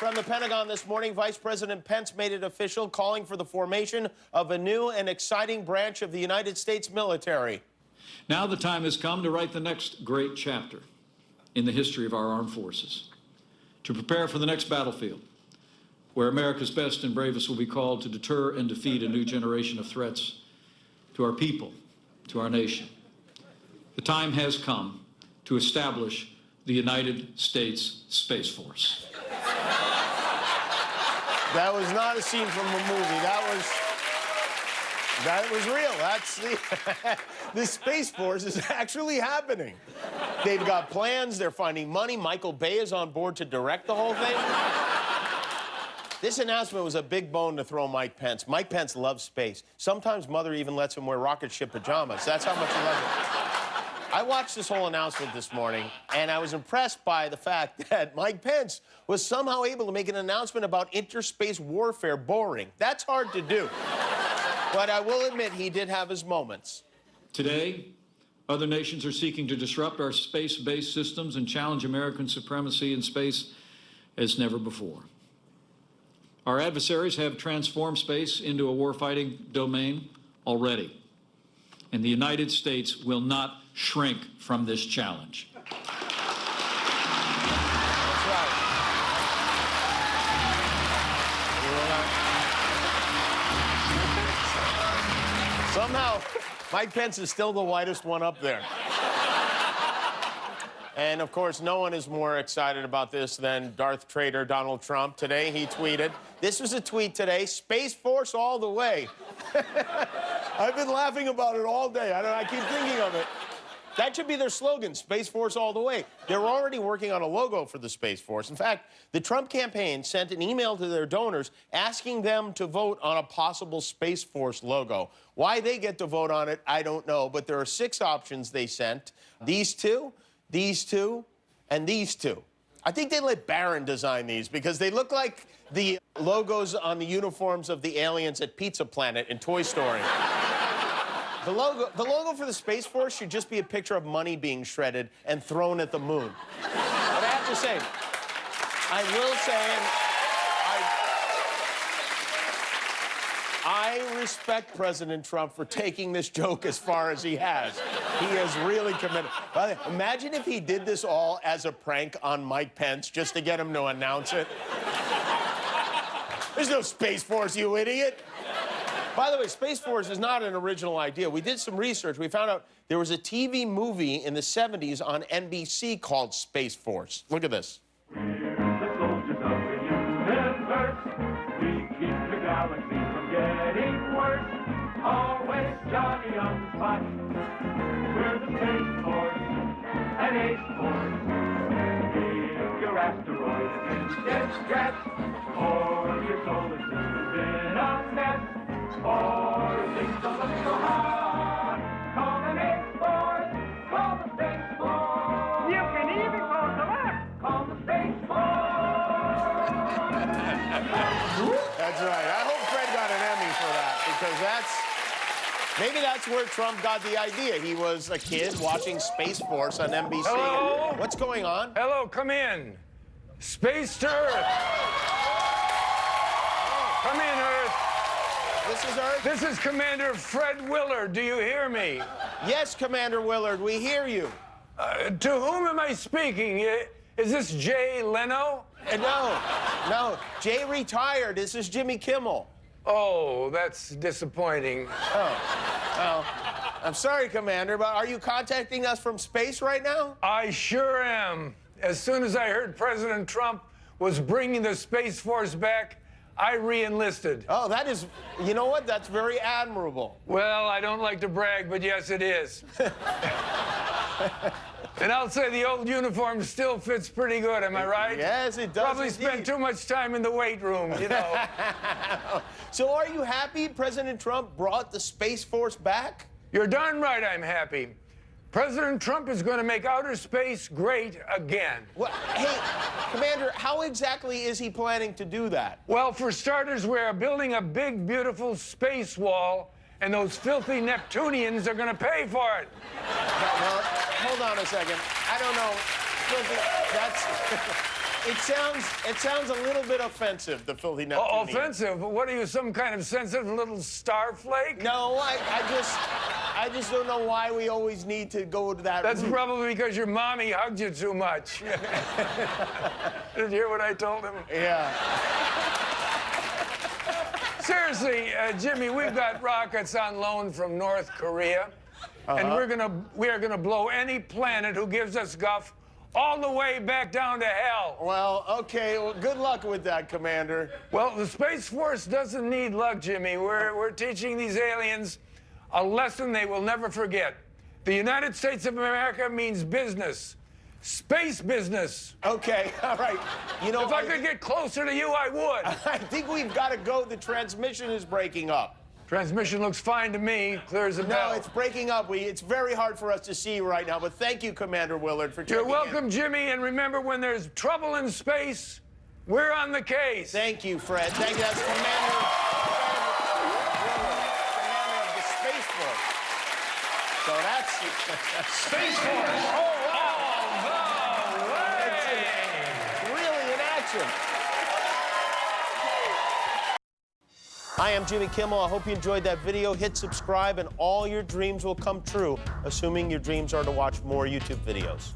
From the Pentagon this morning, Vice President Pence made it official, calling for the formation of a new and exciting branch of the United States military. Now the time has come to write the next great chapter in the history of our armed forces, to prepare for the next battlefield, where America's best and bravest will be called to deter and defeat a new generation of threats to our people, to our nation. The time has come to establish the United States Space Force. That was not a scene from a movie. That was real. That's the Space Force is actually happening. They've got plans. They're finding money. Michael Bay is on board to direct the whole thing. This announcement was a big bone to throw Mike Pence. Mike Pence loves space. Sometimes Mother even lets him wear rocket ship pajamas. That's how much he loves it. I watched this whole announcement this morning, and I was impressed by the fact that Mike Pence was somehow able to make an announcement about interspace warfare boring. That's hard to do. But I will admit he did have his moments. Today, other nations are seeking to disrupt our space-based systems and challenge American supremacy in space as never before. Our adversaries have transformed space into a warfighting domain already, and the United States will not shrink from this challenge. That's right. Somehow, Mike Pence is still the whitest one up there. And, of course, no one is more excited about this than Darth Trader Donald Trump. Today, he tweeted, this was a tweet today, Space Force all the way. I've been laughing about it all day. I keep thinking of it. That should be their slogan, Space Force all the way. They're already working on a logo for the Space Force. In fact, the Trump campaign sent an email to their donors asking them to vote on a possible Space Force logo. Why they get to vote on it, I don't know, but there are 6 options they sent. These two, and these two. I think they let Barron design these because they look like the logos on the uniforms of the aliens at Pizza Planet in Toy Story. The logo for the Space Force should just be a picture of money being shredded and thrown at the moon. But I have to say, I will say, I respect President Trump for taking this joke as far as he has. He has really committed. By the way, imagine if he did this all as a prank on Mike Pence just to get him to announce it. There's no Space Force, you idiot. By the way, Space Force is not an original idea. We did some research. We found out there was a TV movie in the 70s on NBC called Space Force. Look at this. The soldiers of the universe, we keep the galaxy from getting worse. Always Johnny on the spot. We're the Space Force, an Ace Force. If your asteroid is in distress, or your solar system's in a mess, or things don't look so hard, call the Ace Force, call the Space Force. You can even call the left, call the Space Force. That's right. I hope Fred got an Emmy for that, because maybe that's where Trump got the idea. He was a kid watching Space Force on NBC. Hello? What's going on? Hello, come in. Space to Earth. Come in, Earth. This is Earth? This is Commander Fred Willard. Do you hear me? Yes, Commander Willard, we hear you. To whom am I speaking? Is this Jay Leno? No. Jay retired. This is Jimmy Kimmel. Oh, that's disappointing. Oh, well, I'm sorry, Commander, but are you contacting us from space right now? I sure am. As soon as I heard President Trump was bringing the Space Force back, I re-enlisted. Oh, that is, you know what? That's very admirable. Well, I don't like to brag, but yes, it is. And I'll say the old uniform still fits pretty good, am I right? Yes, it does. Probably spent too much time in the weight room, you know. So are you happy President Trump brought the Space Force back? You're darn right I'm happy. President Trump is going to make outer space great again. Well, hey, Commander, how exactly is he planning to do that? Well, for starters, we're building a big, beautiful space wall, and those filthy Neptunians are going to pay for it. Well, hold on a second. I don't know. That's... It sounds a little bit offensive, the filthy Neptunian. Offensive? What are you, some kind of sensitive little starflake? No, I just don't know why we always need to go to that. That's probably because your mommy hugged you too much. Did you hear what I told him? Yeah. Seriously, Jimmy, we've got rockets on loan from North Korea, and we are gonna blow any planet who gives us guff all the way back down to hell. Well, okay. Well, good luck with that, Commander. Well, the Space Force doesn't need luck, Jimmy. We're teaching these aliens a lesson they will never forget. The United States of America means business. Space business. Okay, all right. You know, If I could get closer to you, I would. I think we've got to go. The transmission is breaking up. Transmission looks fine to me. Clear as a bell. No, it's breaking up. It's very hard for us to see you right now, but thank you, Commander Willard, for checking You're welcome, Jimmy, and remember, when there's trouble in space, we're on the case. Thank you, Fred. Thank you. That's Commander Willard, Commander of the Space Force. So that's... Space Force all the way! Really in action. Hi, I'm Jimmy Kimmel. I hope you enjoyed that video. Hit subscribe and all your dreams will come true, assuming your dreams are to watch more YouTube videos.